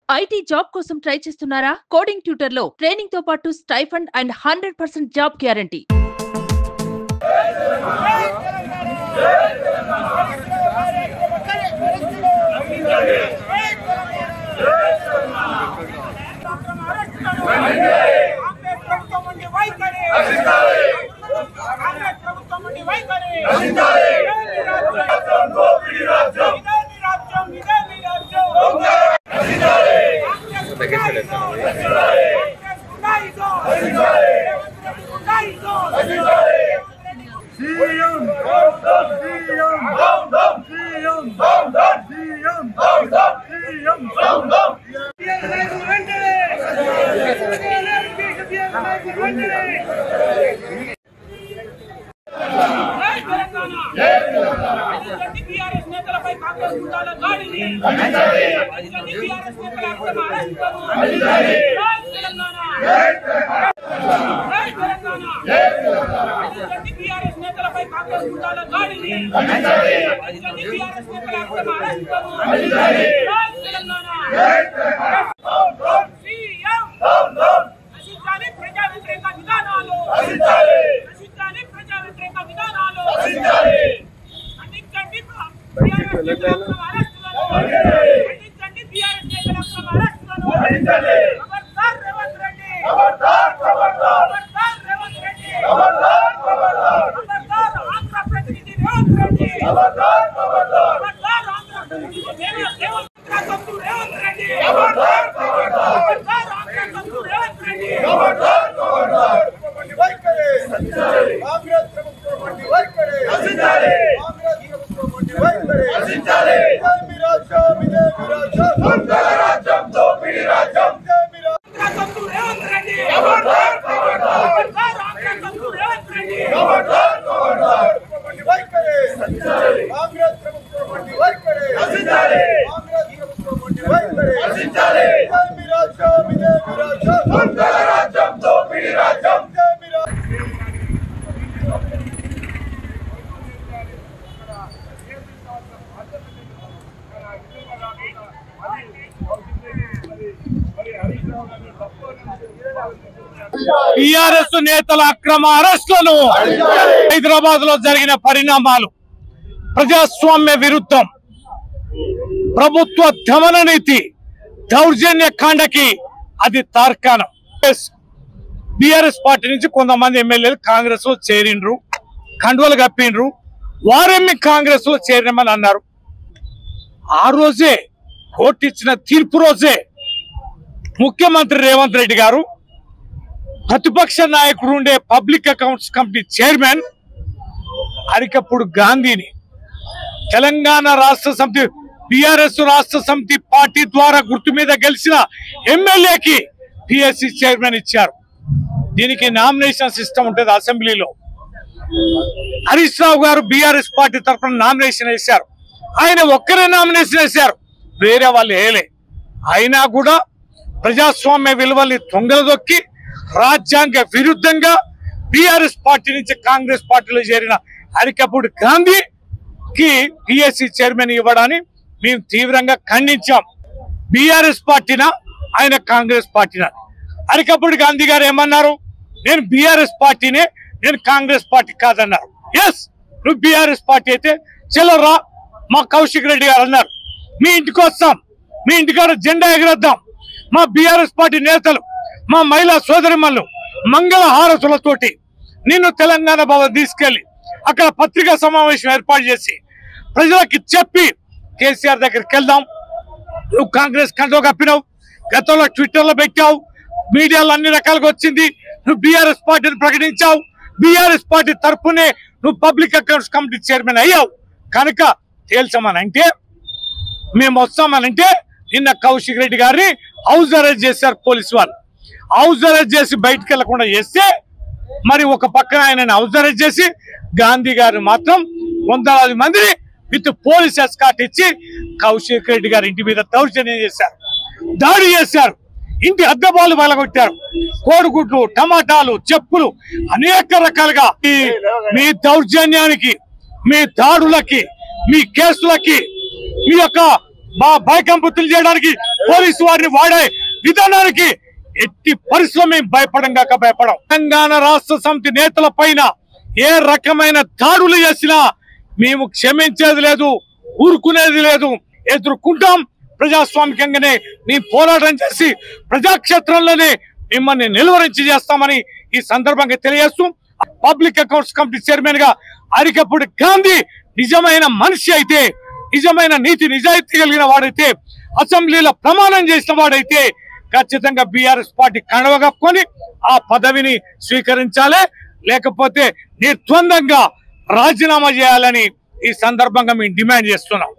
IT job కోసం try చేస్తున్నారా? Coding tutor లో ట్రైనింగ్ తో పాటు stipend and 100% job guarantee. TRS నేతల అక్రమ అరెస్టులను హైదరాబాద్ లో జరిగిన పరిణామాలు ప్రజాస్వామ్య విరుద్ధం, ప్రభుత్వ దమన నీతి, దౌర్జన్య కాండకి అది తార్కాణం. బీఆర్ఎస్ పార్టీ నుంచి కొంతమంది ఎమ్మెల్యేలు కాంగ్రెస్ లో చేరిండ్రు, కండువలు కప్పిండ్రు, వారేమి కాంగ్రెస్ లో చేరినమని అన్నారు. ఆ రోజే కోర్టు ఇచ్చిన తీర్పు రోజే ముఖ్యమంత్రి రేవంత్ రెడ్డి గారు ప్రతిపక్ష నాయకుడు ఉండే పబ్లిక్ అకౌంట్స్ కమిటీ చైర్మన్ అరికప్పుడు గాంధీని తెలంగాణ రాష్ట్ర సమితి బీఆర్ఎస్ రాష్ట్ర సమితి పార్టీ ద్వారా గుర్తు మీద గెలిచిన ఎమ్మెల్యేకి పిఎస్సి చైర్మన్ ఇచ్చారు. దీనికి నామినేషన్ సిస్టమ్ ఉంటుంది అసెంబ్లీలో. హరీష్ రావు గారు బీఆర్ఎస్ పార్టీ తరఫున నామినేషన్ వేశారు. ఆయన ఒక్కరే నామినేషన్ వేశారు, వేరే వాళ్ళు వేయలే. అయినా కూడా ప్రజాస్వామ్య విలువల్ని తొంగలదొక్కి రాజ్యాంగ విరుద్ధంగా బీఆర్ఎస్ పార్టీ నుంచి కాంగ్రెస్ పార్టీలో చేరిన అరికప్పుడు గాంధీకి పిఎస్సి చైర్మన్ ఇవ్వడాన్ని మేము తీవ్రంగా ఖండించాం. బీఆర్ఎస్ పార్టీనా ఆయన కాంగ్రెస్ పార్టీనా? అరికప్పుడు గాంధీ గారు ఏమన్నారు? నేను బీఆర్ఎస్ పార్టీనే, నేను కాంగ్రెస్ పార్టీ కాదన్నారు. ఎస్, నువ్వు బీఆర్ఎస్ పార్టీ అయితే చెల్లరా, మా కౌశిక్ రెడ్డి గారు అన్నారు మీ ఇంటికి వస్తాం, మీ ఇంటికాడ జెండా ఎగరేద్దాం. మా బీఆర్ఎస్ పార్టీ నేతలు, మా మహిళా సోదరిమల్లు మంగళ హారతులతోటి నిన్ను తెలంగాణ భవన్ తీసుకెళ్లి అక్కడ పత్రికా సమావేశం ఏర్పాటు చేసి ప్రజలకి చెప్పి కేసీఆర్ దగ్గరికి వెళ్దాం, నువ్వు కాంగ్రెస్ కంటో కప్పినావు, గతంలో ట్విట్టర్లో పెట్టావు, మీడియాలో అన్ని రకాలుగా వచ్చింది, నువ్వు బీఆర్ఎస్ పార్టీని ప్రకటించావు, బీఆర్ఎస్ పార్టీ తరఫునే నువ్వు పబ్లిక్ అకౌంట్స్ కమిటీ చైర్మన్ అయ్యావు కనుక తేల్చమనంటే మేము వస్తామనంటే నిన్న కౌశిక్ రెడ్డి గారిని హౌస్ అరెస్ట్ చేశారు పోలీసు వాళ్ళు. హౌస్ అరెస్ట్ చేసి బయటకు వెళ్లకుండా చేస్తే మరి ఒక పక్కన ఆయన హౌస్ అరెస్ట్ చేసి గాంధీ గారు మాత్రం వందలాది మందిని విత్ పోలీస్ ఎస్కార్ట్ ఇచ్చి కౌశిక్ రెడ్డి గారి ఇంటి మీద దౌర్జన్యం చేశారు, దాడి చేశారు, ఇంటి అద్దబాలు పగలగొట్టారు, కోడిగుడ్లు, టమాటాలు, చెప్పులు అనేక రకాలుగా మీ దౌర్జన్యానికి, మీ దాడులకి, మీ కేసులకి, మీ యొక్క భయకంపుతులు చేయడానికి పోలీసు వారిని వాడే విధానానికి ఎట్టి పరిశ్రమ భయపడం. తెలంగాణ రాష్ట్ర సమితి నేతల పైన ఏ రకమైన దాడులు చేసినా మేము క్షమించేది లేదు, ఊరుకునేది లేదు, ఎదుర్కొంటాం. ప్రజాస్వామికంగానే నీ పోరాటం చేసి ప్రజాక్షేత్రంలోనే మిమ్మల్ని నిలువరించి చేస్తామని ఈ సందర్భంగా తెలియజేస్తూ, పబ్లిక్ అకౌంట్స్ కమిటీ చైర్మన్ గా అరికపూడి గాంధీ నిజమైన మనిషి అయితే, నిజమైన నీతి నిజాయితీ కలిగిన వాడైతే, అసెంబ్లీలో ప్రమాణం చేసిన వాడైతే ఖచ్చితంగా బీఆర్ఎస్ పార్టీ కండవ కప్పుకొని ఆ పదవిని స్వీకరించాలి, లేకపోతే నిర్ద్వందంగా రాజీనామా చేయాలని ఈ సందర్భంగా మేము డిమాండ్ చేస్తున్నాం.